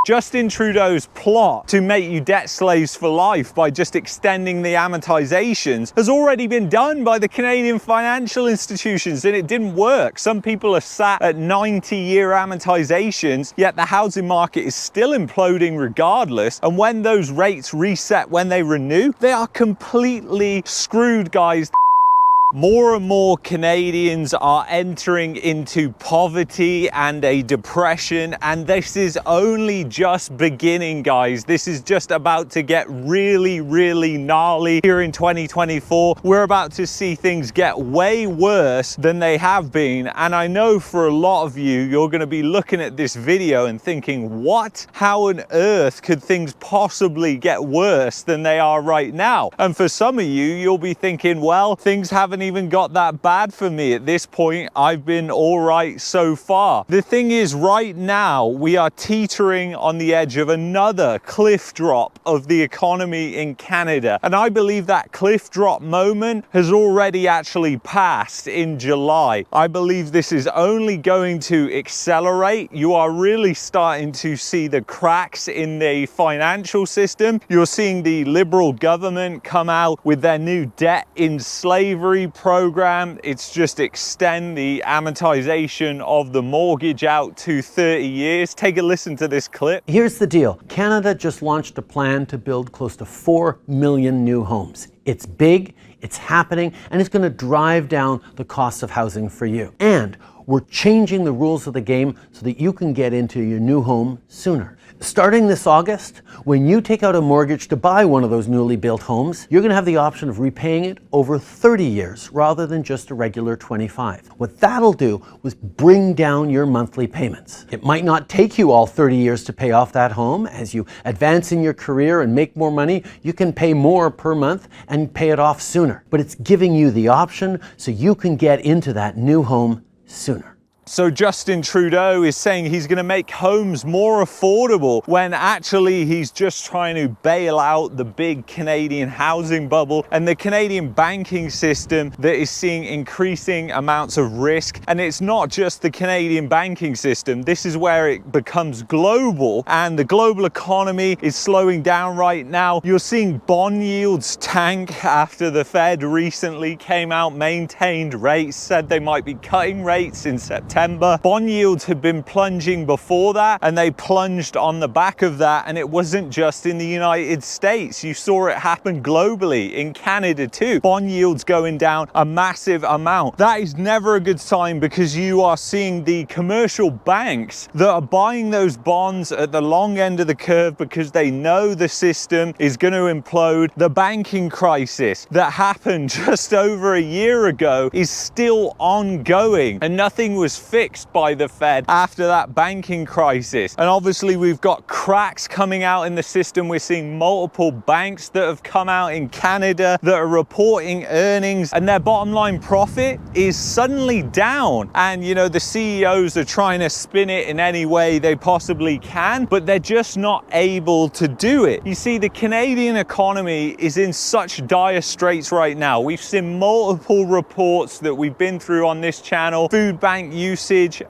Justin Trudeau's plot to make you debt slaves for life by just extending the amortizations has already been done by the Canadian financial institutions, and it didn't work. Some people are sat at 90-year amortizations, yet the housing market is still imploding regardless. And when those rates reset, when they renew, they are completely screwed, guys. More and more Canadians are entering into poverty and a depression, and this is only just beginning, guys. This is just about to get really, really gnarly here in 2024. We're about to see things get way worse than they have been, and I know for a lot of you, you're going to be looking at this video and thinking, what? How on earth could things possibly get worse than they are right now? And for some of you, you'll be thinking, well, things haven't even got that bad for me at this point. I've been all right so far. The thing is, right now we are teetering on the edge of another cliff drop of the economy in Canada, and I believe that cliff drop moment has already actually passed in July. I believe this is only going to accelerate. You are really starting to see the cracks in the financial system. You're seeing the Liberal government come out with their new debt in slavery program. It's just extend the amortization of the mortgage out to 30 years. Take a listen to this clip. Here's the deal. Canada just launched a plan to build close to 4 million new homes. It's big, it's happening, and it's going to drive down the cost of housing for you. And we're changing the rules of the game so that you can get into your new home sooner. Starting this August, when you take out a mortgage to buy one of those newly built homes, you're going to have the option of repaying it over 30 years rather than just a regular 25. What that'll do was bring down your monthly payments. It might not take you all 30 years to pay off that home. As you advance in your career and make more money, you can pay more per month and pay it off sooner. But it's giving you the option so you can get into that new home sooner. So Justin Trudeau is saying he's going to make homes more affordable when actually he's just trying to bail out the big Canadian housing bubble and the Canadian banking system that is seeing increasing amounts of risk. And it's not just the Canadian banking system. This is where it becomes global, and the global economy is slowing down right now. You're seeing bond yields tank after the Fed recently came out, maintained rates, said they might be cutting rates in September. Bond yields had been plunging before that, and they plunged on the back of that, and it wasn't just in the United States. You saw it happen globally, in Canada too. Bond yields going down a massive amount. That is never a good sign, because you are seeing the commercial banks that are buying those bonds at the long end of the curve because they know the system is going to implode. The banking crisis that happened just over a year ago is still ongoing, and nothing was fixed by the Fed after that banking crisis. And obviously we've got cracks coming out in the system. We're seeing multiple banks that have come out in Canada that are reporting earnings, and their bottom line profit is suddenly down. And you know, the CEOs are trying to spin it in any way they possibly can, but they're just not able to do it. You see, the Canadian economy is in such dire straits right now. We've seen multiple reports that we've been through on this channel. Food bank usage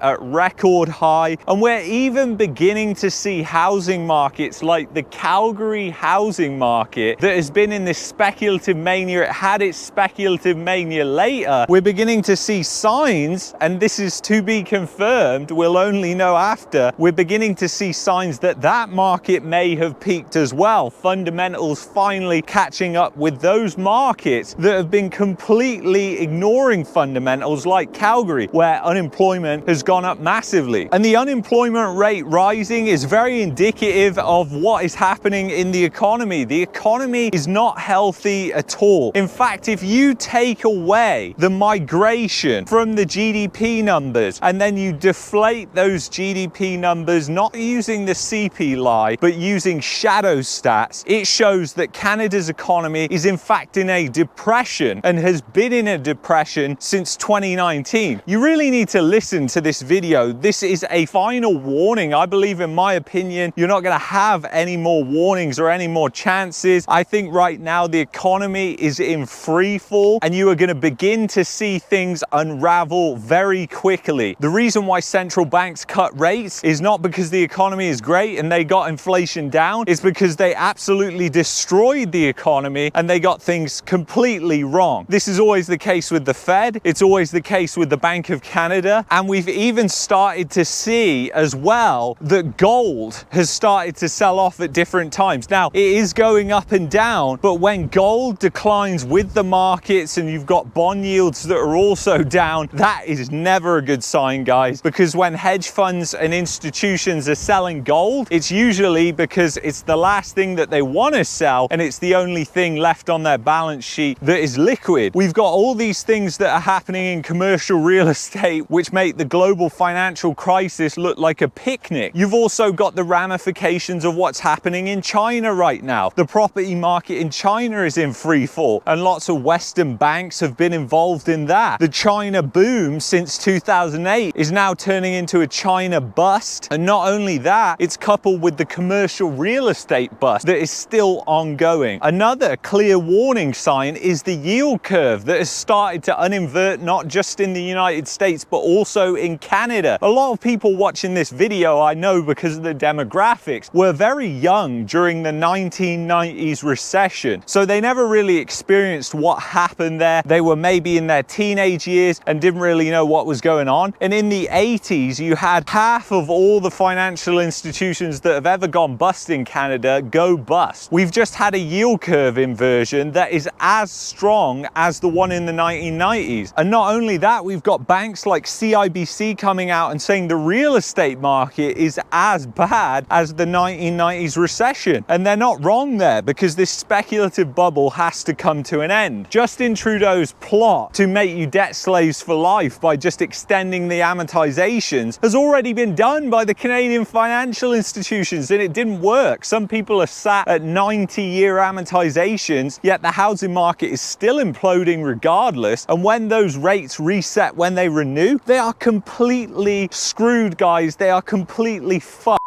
at record high, and we're even beginning to see housing markets like the Calgary housing market that has been in this speculative mania. It had its speculative mania later. We're beginning to see signs, and this is to be confirmed, we'll only know after. We're beginning to see signs that that market may have peaked as well. Fundamentals finally catching up with those markets that have been completely ignoring fundamentals, like Calgary, where unemployment has gone up massively. And the unemployment rate rising is very indicative of what is happening in the economy. The economy is not healthy at all. In fact, if you take away the migration from the GDP numbers and then you deflate those GDP numbers, not using the CPI, but using shadow stats, it shows that Canada's economy is in fact in a depression and has been in a depression since 2019. You really need to listen listen to this video, this is a final warning. I believe, in my opinion, you're not going to have any more warnings or any more chances. I think right now the economy is in free fall, and you are going to begin to see things unravel very quickly. The reason why central banks cut rates is not because the economy is great and they got inflation down. It's because they absolutely destroyed the economy and they got things completely wrong. This is always the case with the Fed. It's always the case with the Bank of Canada. And we've even started to see as well that gold has started to sell off at different times. Now, it is going up and down, but when gold declines with the markets and you've got bond yields that are also down, that is never a good sign, guys, because when hedge funds and institutions are selling gold, it's usually because it's the last thing that they want to sell and it's the only thing left on their balance sheet that is liquid. We've got all these things that are happening in commercial real estate which make the global financial crisis look like a picnic. You've also got the ramifications of what's happening in China right now. The property market in China is in free fall and lots of Western banks have been involved in that. The China boom since 2008 is now turning into a China bust, and not only that, it's coupled with the commercial real estate bust that is still ongoing. Another clear warning sign is the yield curve that has started to uninvert, not just in the United States but also in Canada. A lot of people watching this video, I know because of the demographics, were very young during the 1990s recession, so they never really experienced what happened there. They were maybe in their teenage years and didn't really know what was going on. And in the 80s, you had half of all the financial institutions that have ever gone bust in Canada go bust. We've just had a yield curve inversion that is as strong as the one in the 1990s. And not only that, we've got banks like CIBC coming out and saying the real estate market is as bad as the 1990s recession. And they're not wrong there, because this speculative bubble has to come to an end. Justin Trudeau's plot to make you debt slaves for life by just extending the amortizations has already been done by the Canadian financial institutions, and it didn't work. Some people are sat at 90-year amortizations, yet the housing market is still imploding regardless. And when those rates reset, when they renew, they are completely screwed, guys. They are completely fucked,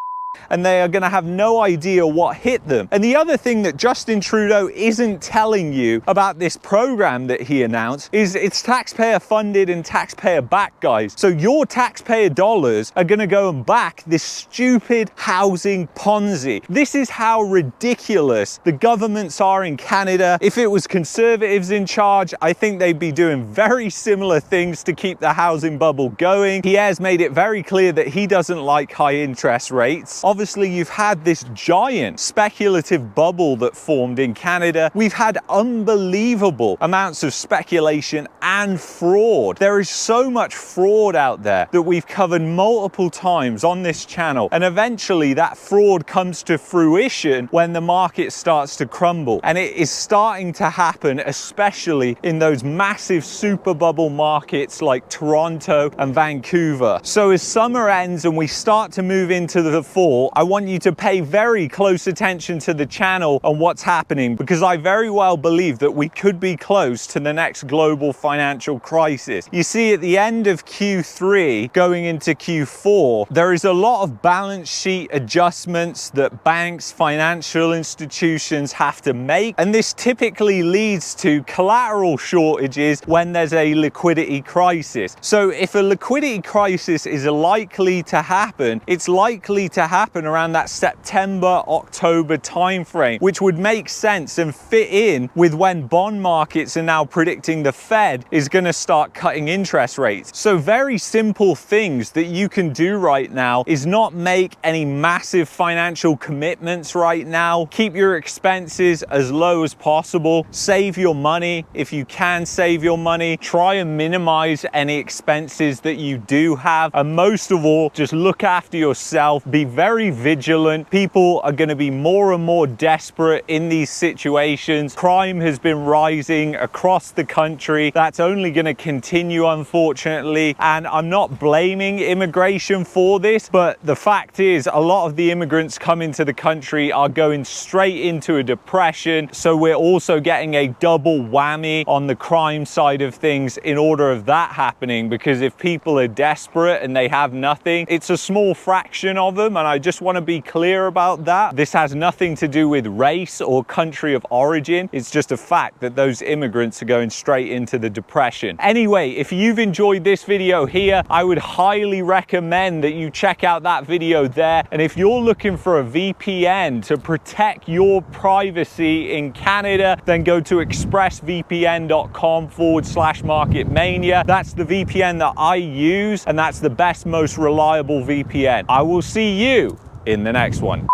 and they are going to have no idea what hit them. And the other thing that Justin Trudeau isn't telling you about this program that he announced is it's taxpayer funded and taxpayer backed, guys. So your taxpayer dollars are going to go and back this stupid housing Ponzi. This is how ridiculous the governments are in Canada. If it was Conservatives in charge, I think they'd be doing very similar things to keep the housing bubble going. He has made it very clear that he doesn't like high interest rates. Obviously, you've had this giant speculative bubble that formed in Canada. We've had unbelievable amounts of speculation and fraud. There is so much fraud out there that we've covered multiple times on this channel. And eventually that fraud comes to fruition when the market starts to crumble. And it is starting to happen, especially in those massive super bubble markets like Toronto and Vancouver. So as summer ends and we start to move into the fall, I want you to pay very close attention to the channel and what's happening, because I very well believe that we could be close to the next global financial crisis. You see, at the end of Q3 going into Q4, there is a lot of balance sheet adjustments that banks, financial institutions have to make, and this typically leads to collateral shortages when there's a liquidity crisis. So if a liquidity crisis is likely to happen, it's likely to happen around that September, October timeframe, which would make sense and fit in with when bond markets are now predicting the Fed is going to start cutting interest rates. So very simple things that you can do right now is not make any massive financial commitments right now. Keep your expenses as low as possible. Save your money if you can save your money. Try and minimize any expenses that you do have. And most of all, just look after yourself. Be very very vigilant. People are going to be more and more desperate in these situations. Crime has been rising across the country. That's only going to continue, unfortunately. And I'm not blaming immigration for this, but the fact is a lot of the immigrants coming to the country are going straight into a depression. So we're also getting a double whammy on the crime side of things in order of that happening, because if people are desperate and they have nothing, it's a small fraction of them, and I just want to be clear about that. This has nothing to do with race or country of origin. It's just a fact that those immigrants are going straight into the depression. Anyway, if you've enjoyed this video here, I would highly recommend that you check out that video there. And if you're looking for a VPN to protect your privacy in Canada, then go to expressvpn.com/marketmania. That's the VPN that I use, and that's the best, most reliable VPN. I will see you in the next one.